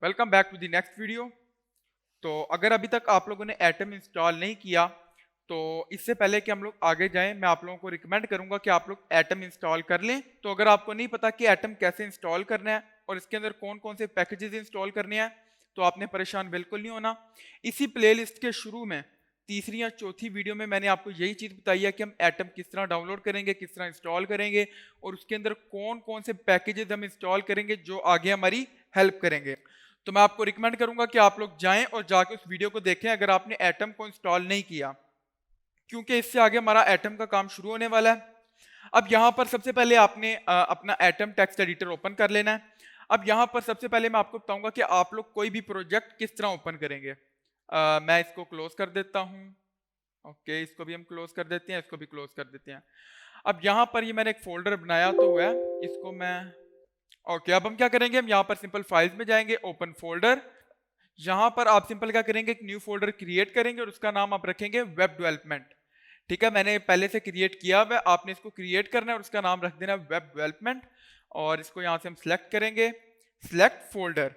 Welcome back to the next video. तो अगर अभी तक आप लोगों ने एटम इंस्टॉल नहीं किया तो इससे पहले कि हम लोग आगे जाएं, मैं आप लोगों को रिकमेंड करूंगा कि आप लोग एटम इंस्टॉल कर लें। तो अगर आपको नहीं पता कि एटम कैसे इंस्टॉल करना है और इसके अंदर कौन कौन से पैकेजेस इंस्टॉल करने हैं तो आपने परेशान बिल्कुल नहीं होना। इसी प्लेलिस्ट के शुरू में तीसरी या चौथी वीडियो में मैंने आपको यही चीज़ बताई है कि हम एटम किस तरह डाउनलोड करेंगे, किस तरह इंस्टॉल करेंगे और उसके अंदर कौन कौन से पैकेजेस हम इंस्टॉल करेंगे जो आगे हमारी हेल्प करेंगे। तो मैं आपको रिकमेंड करूंगा कि आप लोग जाएं और जाके उस वीडियो को देखें अगर आपने एटम को इंस्टॉल नहीं किया, क्योंकि इससे आगे हमारा एटम का काम शुरू होने वाला है। अब यहाँ पर सबसे पहले आपने अपना एटम टेक्स्ट एडिटर ओपन कर लेना है। अब यहाँ पर सबसे पहले मैं आपको बताऊंगा कि आप लोग कोई भी प्रोजेक्ट किस तरह ओपन करेंगे। मैं इसको क्लोज कर देता हूँ। ओके, इसको भी हम क्लोज कर देते हैं, इसको भी क्लोज कर देते हैं। अब यहाँ पर ये मैंने एक फोल्डर बनाया तो हुआ है, इसको मैं ओके अब हम क्या करेंगे, हम यहाँ पर सिंपल फाइल्स में जाएंगे, ओपन फोल्डर। यहाँ पर आप सिंपल क्या करेंगे, एक न्यू फोल्डर क्रिएट करेंगे और उसका नाम आप रखेंगे वेब डेवलपमेंट। ठीक है, मैंने पहले से क्रिएट किया हुआ है, आपने इसको क्रिएट करना है और उसका नाम रख देना है वेब डेवलपमेंट। और इसको यहाँ से हम सिलेक्ट करेंगे, सिलेक्ट फोल्डर।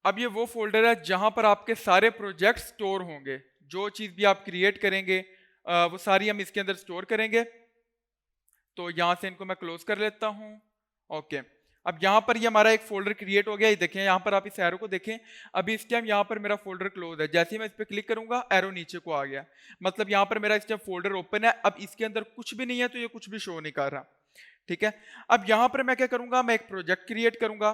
अब ये वो फोल्डर है जहां पर आपके सारे प्रोजेक्ट स्टोर होंगे, जो चीज भी आप क्रिएट करेंगे वो सारी हम इसके अंदर स्टोर करेंगे। तो यहाँ से इनको मैं क्लोज कर लेता हूँ। ओके, अब यहाँ पर ये हमारा एक फोल्डर क्रिएट हो गया। ये देखें, यहाँ पर आप इस एरो को देखें, अभी इस टाइम यहाँ पर मेरा फोल्डर क्लोज है। जैसे ही मैं इस पर क्लिक करूंगा एरो नीचे को आ गया, मतलब यहाँ पर मेरा इस टाइम फोल्डर ओपन है। अब इसके अंदर कुछ भी नहीं है तो ये कुछ भी शो नहीं कर रहा। ठीक है, अब यहाँ पर मैं क्या करूंगा, मैं एक प्रोजेक्ट क्रिएट करूंगा।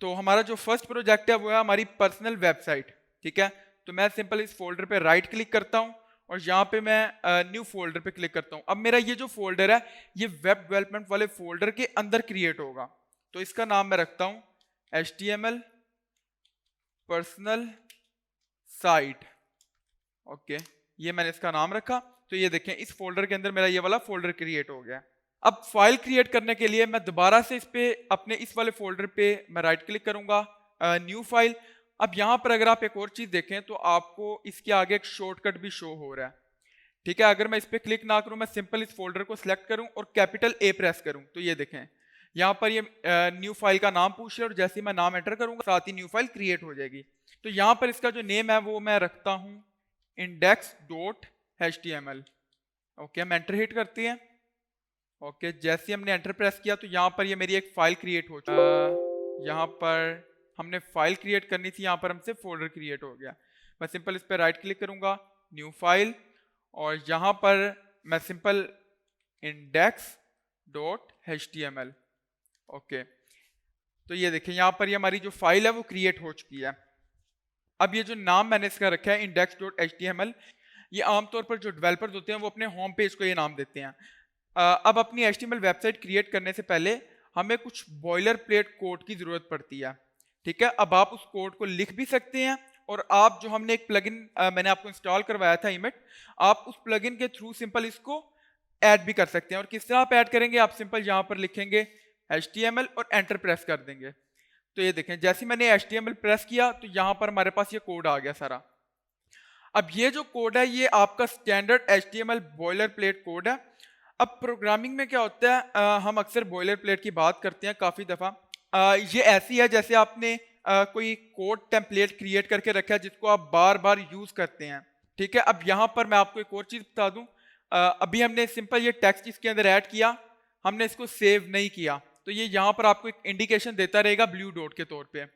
तो हमारा जो फर्स्ट प्रोजेक्ट है वो है हमारी पर्सनल वेबसाइट। ठीक है, तो मैं सिंपल इस फोल्डर पे राइट क्लिक करता हूँ और यहाँ पे मैं न्यू फोल्डर पे क्लिक करता हूँ। अब मेरा ये जो फोल्डर है ये वेब डेवलपमेंट वाले फोल्डर के अंदर क्रिएट होगा। तो इसका नाम मैं रखता हूँ HTML पर्सनल साइट। ओके, ये मैंने इसका नाम रखा। तो ये देखें, इस फोल्डर के अंदर मेरा ये वाला फोल्डर क्रिएट हो गया। अब फाइल क्रिएट करने के लिए मैं दोबारा से इस पे अपने इस वाले फोल्डर पे मैं राइट क्लिक करूंगा, न्यू फाइल। अब यहाँ पर अगर आप एक और चीज देखें तो आपको इसके आगे एक शॉर्टकट भी शो हो रहा है। ठीक है, अगर मैं इस पे क्लिक ना करूं, मैं सिंपल इस फोल्डर को सिलेक्ट करूं और कैपिटल A प्रेस करूं तो ये देखें यहाँ पर ये न्यू फाइल का नाम पूछ रहा है और जैसे ही मैं नाम एंटर करूंगा साथ ही न्यू फाइल क्रिएट हो जाएगी। तो यहाँ पर इसका जो नेम है वो मैं रखता हूँ index.html। ओके, हम एंटर हिट करते हैं। ओके, जैसे ही हमने एंटर प्रेस किया तो यहाँ पर ये मेरी एक फाइल क्रिएट हो चुकी है। यहाँ पर हमने फाइल क्रिएट करनी थी, यहाँ पर हमसे फोल्डर क्रिएट हो गया। मैं सिंपल इस पर राइट क्लिक करूंगा, न्यू फाइल, और यहाँ पर मैं सिंपल index.html। ओके, तो ये देखिए यहाँ पर ये हमारी जो फाइल है वो क्रिएट हो चुकी है। अब ये जो नाम मैंने इसका रखा है index.html, ये आमतौर पर जो डेवलपर्स होते हैं वो अपने होम पेज को ये नाम देते हैं। अब अपनी HTML वेबसाइट क्रिएट करने से पहले हमें कुछ बॉयलर प्लेट कोड की जरूरत पड़ती है। ठीक है, अब आप उस कोड को लिख भी सकते हैं और आप जो हमने एक प्लगइन मैंने आपको इंस्टॉल करवाया था इमेट, आप उस प्लगइन के थ्रू सिंपल इसको ऐड भी कर सकते हैं। और किस तरह आप ऐड करेंगे, आप सिंपल यहाँ पर लिखेंगे HTML और एंटर प्रेस कर देंगे। तो ये देखें, जैसे मैंने HTML प्रेस किया तो यहाँ पर हमारे पास ये कोड आ गया सारा। अब ये जो कोड है ये आपका standard HTML boiler plate code है। अब प्रोग्रामिंग में क्या होता है, हम अक्सर बॉयलर प्लेट की बात करते हैं काफ़ी दफ़ा। ये ऐसी है जैसे आपने कोई कोड टेम्पलेट क्रिएट करके रखा है जिसको आप बार बार यूज़ करते हैं। ठीक है, अब यहाँ पर मैं आपको एक और चीज़ बता दूँ। अभी हमने सिंपल ये टेक्स्ट इसके अंदर ऐड किया, हमने इसको सेव नहीं किया, तो ये यहाँ पर आपको एक इंडिकेशन देता रहेगा ब्लू डॉट के तौर पे।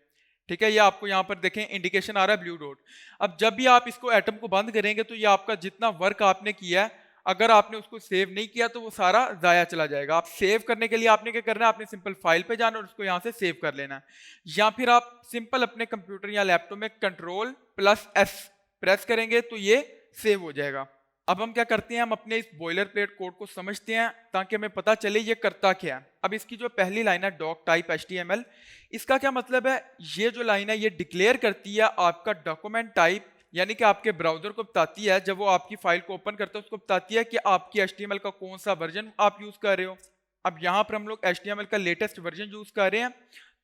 ठीक है, ये आपको यहाँ पर देखें इंडिकेशन आ रहा है ब्लू डॉट। अब जब भी आप इसको एटम को बंद करेंगे तो ये आपका जितना वर्क आपने किया है, अगर आपने उसको सेव नहीं किया तो वो सारा जाया चला जाएगा। आप सेव करने के लिए आपने क्या करना है, आपने सिंपल फाइल पे जाना और उसको यहाँ से सेव कर लेना है, या फिर आप सिंपल अपने कंप्यूटर या लैपटॉप में Ctrl+S प्रेस करेंगे तो ये सेव हो जाएगा। अब हम क्या करते हैं, हम अपने इस बॉयलर प्लेट कोड को समझते हैं ताकि हमें पता चले ये करता क्या है। अब इसकी जो पहली लाइन है डॉक टाइप HTML, इसका क्या मतलब है, ये जो लाइन है ये डिक्लेयर करती है आपका डॉक्यूमेंट टाइप, यानी कि आपके ब्राउजर को बताती है जब वो आपकी फाइल को ओपन करता है उसको बताती है कि आपकी HTML का कौन सा वर्जन आप यूज कर रहे हो। अब यहाँ पर हम लोग HTML का लेटेस्ट वर्जन यूज कर रहे हैं।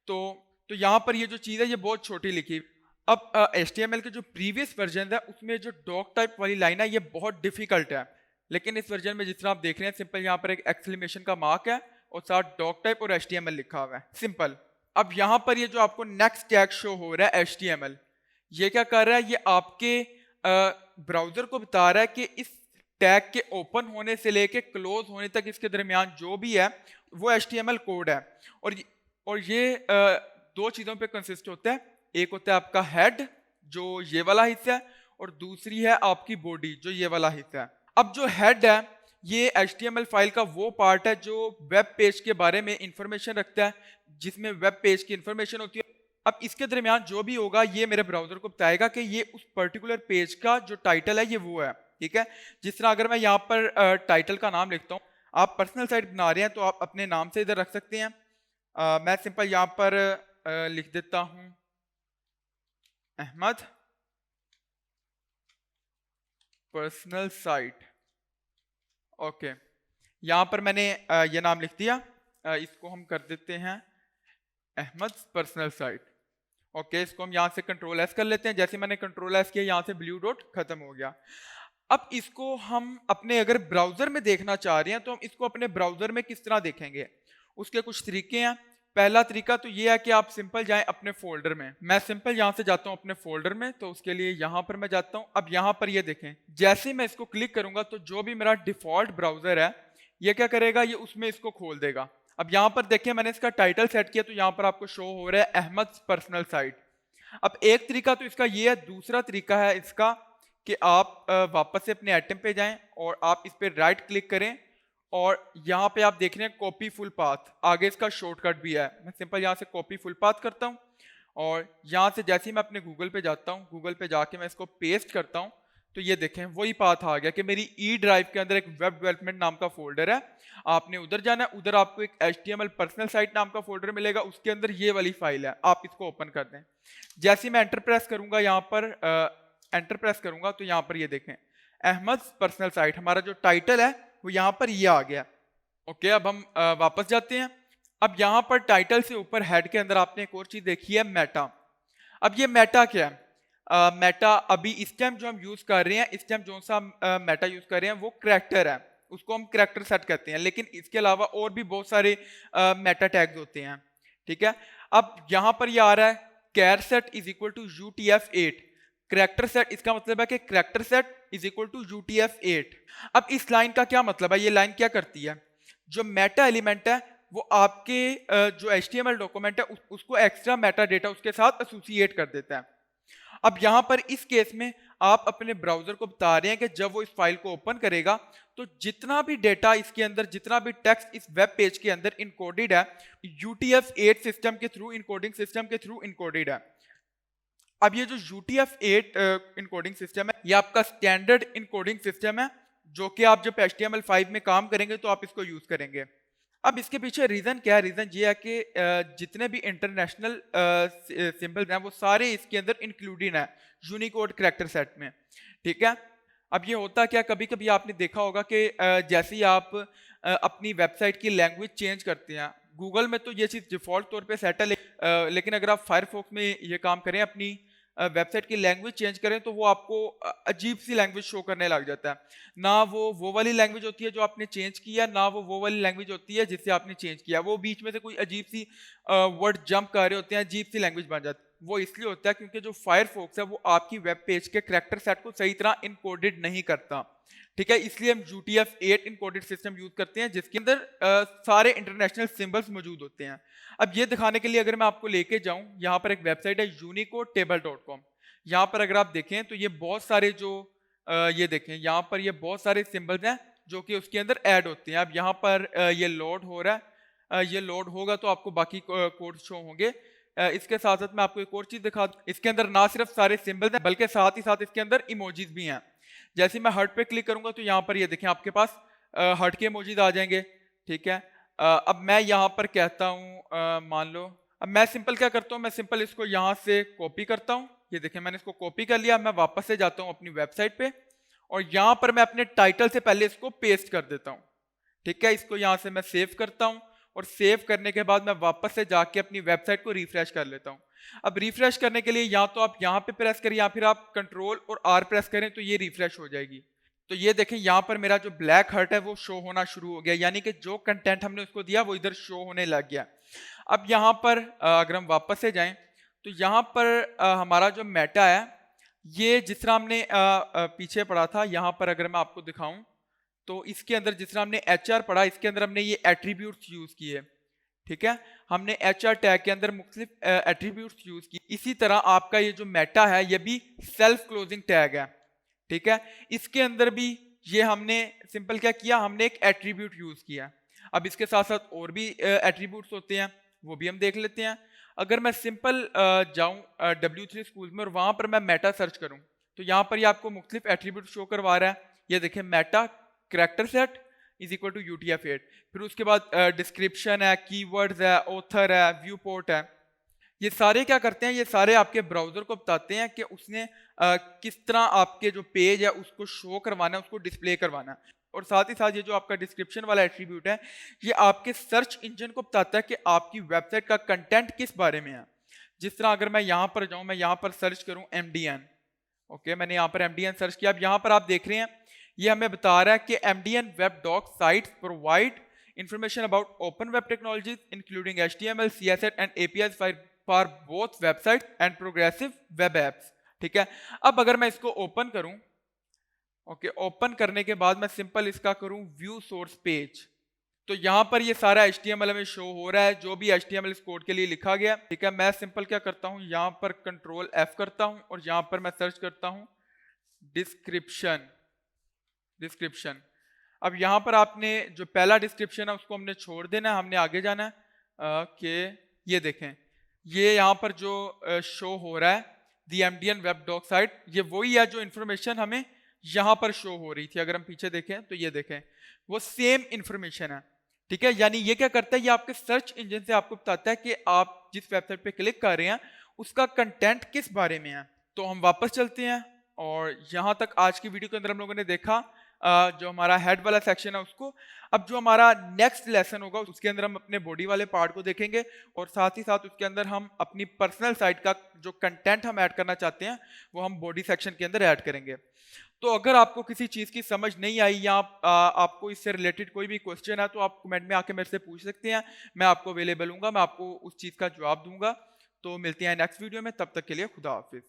तो यहाँ पर ये जो चीज़ है ये बहुत छोटी लिखी। अब HTML के जो प्रीवियस वर्जन है उसमें जो डॉक टाइप वाली लाइन है ये बहुत डिफिकल्ट है, लेकिन इस वर्जन में जिस तरह आप देख रहे हैं सिंपल यहाँ पर एक एक्सक्लेमेशन का मार्क है और साथ डॉक टाइप और HTML लिखा हुआ है सिंपल। अब यहाँ पर ये जो आपको नेक्स्ट टैग शो हो रहा है HTML, ये क्या कर रहा है, ये आपके ब्राउजर को बता रहा है कि इस टैग के ओपन होने से लेके क्लोज होने तक इसके दरमियान जो भी है वो HTML कोड है। और ये दो चीज़ों पे कंसिस्ट होता है, एक होता है आपका हेड जो ये वाला हिस्सा है, और दूसरी है आपकी बॉडी जो ये वाला हिस्सा है। अब जो हेड है ये HTML फाइल का वो पार्ट है जो वेब पेज के बारे में इंफॉर्मेशन रखता है, जिसमें वेब पेज की इंफॉर्मेशन होती है। अब इसके दरमियान जो भी होगा ये मेरे ब्राउजर को बताएगा कि ये उस पर्टिकुलर पेज का जो टाइटल है ये वो है, ठीक है। जिस तरह अगर मैं यहाँ पर टाइटल का नाम लिखता हूँ, आप पर्सनल साइट बना रहे हैं तो आप अपने नाम से इधर रख सकते हैं। मैं सिंपल यहाँ पर लिख देता हूँ अहमद पर्सनल साइट। ओके, यहाँ पर मैंने ये नाम लिख दिया, इसको हम कर देते हैं अहमद पर्सनल साइट। ओके, इसको हम यहाँ से कंट्रोल एस कर लेते हैं। जैसे मैंने कंट्रोल एस किया यहाँ से ब्लू डॉट खत्म हो गया। अब इसको हम अपने अगर ब्राउजर में देखना चाह रहे हैं तो हम इसको अपने ब्राउजर में किस तरह देखेंगे, उसके कुछ तरीके हैं। पहला तरीका तो ये है कि आप सिंपल जाएं अपने फोल्डर में। मैं सिंपल यहाँ से जाता हूँ अपने फोल्डर में, तो उसके लिए यहाँ पर मैं जाता हूँ। अब यहाँ पर ये देखें, जैसे ही मैं इसको क्लिक करूंगा तो जो भी मेरा डिफॉल्ट ब्राउजर है ये क्या करेगा, ये उसमें इसको खोल देगा। अब यहाँ पर देखें मैंने इसका टाइटल सेट किया तो यहाँ पर आपको शो हो रहा है अहमद पर्सनल साइट। अब एक तरीका तो इसका ये है, दूसरा तरीका है इसका कि आप वापस से अपने आइटम पे जाएं और आप इस पे राइट क्लिक करें और यहाँ पे आप देख रहे हैं कॉपी फुल पाथ, आगे इसका शॉर्टकट भी है। मैं सिंपल यहाँ से कॉपी फुल पाथ करता हूँ और यहाँ से जैसे ही मैं अपने गूगल पे जाता हूँ, गूगल पे जाके मैं इसको पेस्ट करता हूँ तो ये देखें वही पाथ आ गया कि मेरी ई ड्राइव के अंदर एक वेब डेवलपमेंट नाम का फोल्डर है। आपने उधर जाना है, उधर आपको एक HTML पर्सनल साइट नाम का फोल्डर मिलेगा, उसके अंदर ये वाली फाइल है, आप इसको ओपन कर दें। जैसे मैं एंटर प्रेस करूंगा, यहाँ पर एंटर प्रेस करूंगा तो यहाँ पर ये देखें अहमद पर्सनल साइट, हमारा जो टाइटल है वो यहाँ पर ये आ गया। ओके, अब हम वापस जाते हैं। अब यहाँ पर टाइटल से ऊपर हेड के अंदर आपने एक और चीज देखी है, मेटा। अब ये मेटा क्या है? मेटा अभी इस टाइम जो हम यूज कर रहे हैं, इस टाइम जो सा मेटा यूज कर रहे हैं वो करैक्टर है, उसको हम करैक्टर सेट करते हैं। लेकिन इसके अलावा और भी बहुत सारे मेटा टैग्स होते हैं, ठीक है। अब यहाँ पर ये आ रहा है char set is equal to UTF-8। Character set, इसका मतलब है कि character set is equal to UTF-8। अब इस लाइन का क्या मतलब है, ये लाइन क्या करती है? जो मेटा एलिमेंट है वो आपके जो HTML डॉक्यूमेंट है उसको एक्स्ट्रा मेटा डेटा उसके साथ एसोसिएट कर देता है। अब यहाँ पर इस केस में आप अपने ब्राउजर को बता रहे हैं कि जब वो इस फाइल को ओपन करेगा तो जितना भी डेटा इसके अंदर, जितना भी टेक्स्ट इस वेब पेज के अंदर इनकोडेड है, UTF-8 सिस्टम के थ्रू, इनकोडिंग सिस्टम के थ्रू इनकोडेड है। अब ये जो UTF-8 इनकोडिंग सिस्टम है ये आपका स्टैंडर्ड इनकोडिंग सिस्टम है, जो कि आप जब HTML5 में काम करेंगे तो आप इसको यूज करेंगे। अब इसके पीछे रीजन क्या है? रीजन ये है कि जितने भी इंटरनेशनल सिंबल्स हैं वो सारे इसके अंदर इंक्लूडेड हैं यूनिकोड करैक्टर सेट में, ठीक है। अब ये होता क्या, कभी कभी आपने देखा होगा कि जैसे ही आप अपनी वेबसाइट की लैंग्वेज चेंज करते हैं, गूगल में तो ये चीज़ डिफॉल्ट तौर पे सेट है, लेकिन अगर आप फायरफॉक्स में ये काम करें, अपनी वेबसाइट की लैंग्वेज चेंज करें तो वो आपको अजीब सी लैंग्वेज शो करने लग जाता है। ना वो वाली लैंग्वेज होती है जो आपने चेंज किया, ना वो वाली लैंग्वेज होती है जिससे आपने चेंज किया। वो बीच में से कोई अजीब सी वर्ड जंप कर रहे होते हैं, अजीब सी लैंग्वेज बन जाती है। वो इसलिए होता है क्योंकि जो फायरफॉक्स है वो आपकी वेब पेज के करैक्टर सेट को सही तरह इनकोडेड नहीं करता, ठीक है। इसलिए हम UTF-8 इनकोडेड सिस्टम यूज करते हैं जिसके अंदर सारे इंटरनेशनल सिंबल्स मौजूद होते हैं। अब ये दिखाने के लिए अगर मैं आपको लेके जाऊं, यहाँ पर एक वेबसाइट है unicodetable.com। यहाँ पर अगर आप देखें तो ये बहुत सारे जो ये देखें यहाँ पर ये बहुत सारे सिंबल्स हैं जो कि उसके अंदर ऐड होते हैं। अब यहाँ पर ये लोड हो रहा है, ये लोड होगा तो आपको बाकी कोड शो होंगे। इसके साथ साथ मैं आपको एक और चीज दिखा दूं, इसके अंदर ना सिर्फ सारे सिंबल्स हैं बल्कि साथ ही साथ इसके अंदर इमोजीज भी हैं। जैसे मैं हर्ट पे क्लिक करूंगा तो यहाँ पर ये देखें आपके पास हर्ट के इमोजीज आ जाएंगे, ठीक है। अब मैं यहाँ पर कहता हूँ मान लो, अब मैं सिंपल क्या करता हूँ, मैं सिंपल इसको यहाँ से कॉपी करता हूँ। ये देखें मैंने इसको कॉपी कर लिया। मैं वापस से जाता हूँ अपनी वेबसाइट पे और यहाँ पर मैं अपने टाइटल से पहले इसको पेस्ट कर देता हूँ, ठीक है। इसको यहाँ से मैं सेव करता हूँ और सेव करने के बाद मैं वापस से जाके अपनी वेबसाइट को रिफ्रेश कर लेता हूँ। अब रिफ्रेश करने के लिए या तो आप यहाँ पे प्रेस करें या फिर आप कंट्रोल और R प्रेस करें तो ये रिफ्रेश हो जाएगी। तो ये देखें यहाँ पर मेरा जो ब्लैक हर्ट है वो शो होना शुरू हो गया, यानी कि जो कंटेंट हमने उसको दिया वो इधर शो होने लग गया। अब यहाँ पर अगर हम वापस से जाएं तो यहाँ पर हमारा जो मेटा है ये जिस तरह हमने पीछे पढ़ा था, यहाँ पर अगर मैं आपको दिखाऊं तो इसके अंदर जिस तरह हमने HR पढ़ा, इसके अंदर हमने ये एट्रीब्यूट्स यूज किए, ठीक है। हमने HR टैग के अंदर मुख्तलिफ एट्रीब्यूट्स यूज किए। इसी तरह आपका ये जो मेटा है ये भी सेल्फ क्लोजिंग टैग है, ठीक है। इसके अंदर भी ये हमने सिंपल क्या किया, हमने एक एट्रीब्यूट यूज किया। अब इसके साथ साथ और भी एट्रीब्यूट्स होते हैं, वो भी हम देख लेते हैं। अगर मैं सिंपल जाऊं W3 स्कूल में और वहां पर मैं मेटा सर्च करूं तो यहाँ पर ये आपको मुख्तलिफ एट्रीब्यूट शो करवा रहा है। ये देखें, meta character set is equal to UTF-8, फिर उसके बाद डिस्क्रिप्शन है, कीवर्ड्स है, ऑथर है, व्यू पोर्ट है। ये सारे क्या करते हैं, ये सारे आपके ब्राउजर को बताते हैं कि उसने किस तरह आपके जो पेज है उसको शो करवाना है, उसको डिस्प्ले करवाना है। और साथ ही साथ ये जो आपका डिस्क्रिप्शन वाला एट्रीब्यूट है ये आपके सर्च इंजन को बताता है कि आपकी वेबसाइट का कंटेंट किस बारे में है। जिस तरह अगर मैं यहाँ पर जाऊँ, मैं यहाँ पर सर्च करूँ MDN, ओके, मैंने यहाँ पर MDN सर्च किया। अब यहाँ पर आप देख रहे हैं ये हमें बता रहा है कि MDN web doc sites provide information about open web technologies including HTML, CSS and APIs for both website and progressive web apps, ठीक है। अब अगर मैं इसको ओपन करूं, ओके, ओपन करने के बाद मैं सिंपल इसका करूं व्यू सोर्स पेज, तो यहाँ पर ये सारा HTML हमें शो हो रहा है जो भी HTML इस कोड के लिए लिखा गया, ठीक है। मैं सिंपल क्या करता हूँ, यहाँ पर कंट्रोल F करता हूँ और यहाँ पर मैं सर्च करता हूँ डिस्क्रिप्शन। अब यहाँ पर आपने जो पहला डिस्क्रिप्शन है उसको हमने छोड़ देना है, हमने आगे जाना है कि ये देखें, ये यहाँ पर जो शो हो रहा है दी MDN वेब डॉक साइट, ये वही है जो इन्फॉर्मेशन हमें यहाँ पर शो हो रही थी। अगर हम पीछे देखें तो ये देखें वो सेम इन्फॉर्मेशन है, ठीक है। यानी ये क्या करता है, ये आपके सर्च इंजन से आपको बताता है कि आप जिस वेबसाइट पे क्लिक कर रहे हैं उसका कंटेंट किस बारे में है। तो हम वापस चलते हैं और यहाँ तक आज की वीडियो के अंदर हम लोगों ने देखा जो हमारा हेड वाला सेक्शन है उसको। अब जो हमारा नेक्स्ट लेसन होगा उसके अंदर हम अपने बॉडी वाले पार्ट को देखेंगे और साथ ही साथ उसके अंदर हम अपनी पर्सनल साइट का जो कंटेंट हम ऐड करना चाहते हैं वो हम बॉडी सेक्शन के अंदर ऐड करेंगे। तो अगर आपको किसी चीज़ की समझ नहीं आई या आपको इससे रिलेटेड कोई भी क्वेश्चन है तो आप कमेंट में आके मेरे से पूछ सकते हैं, मैं आपको अवेलेबल हूँ, मैं आपको उस चीज़ का जवाब दूंगा। तो मिलते हैं नेक्स्ट वीडियो में, तब तक के लिए खुदा हाफिज़।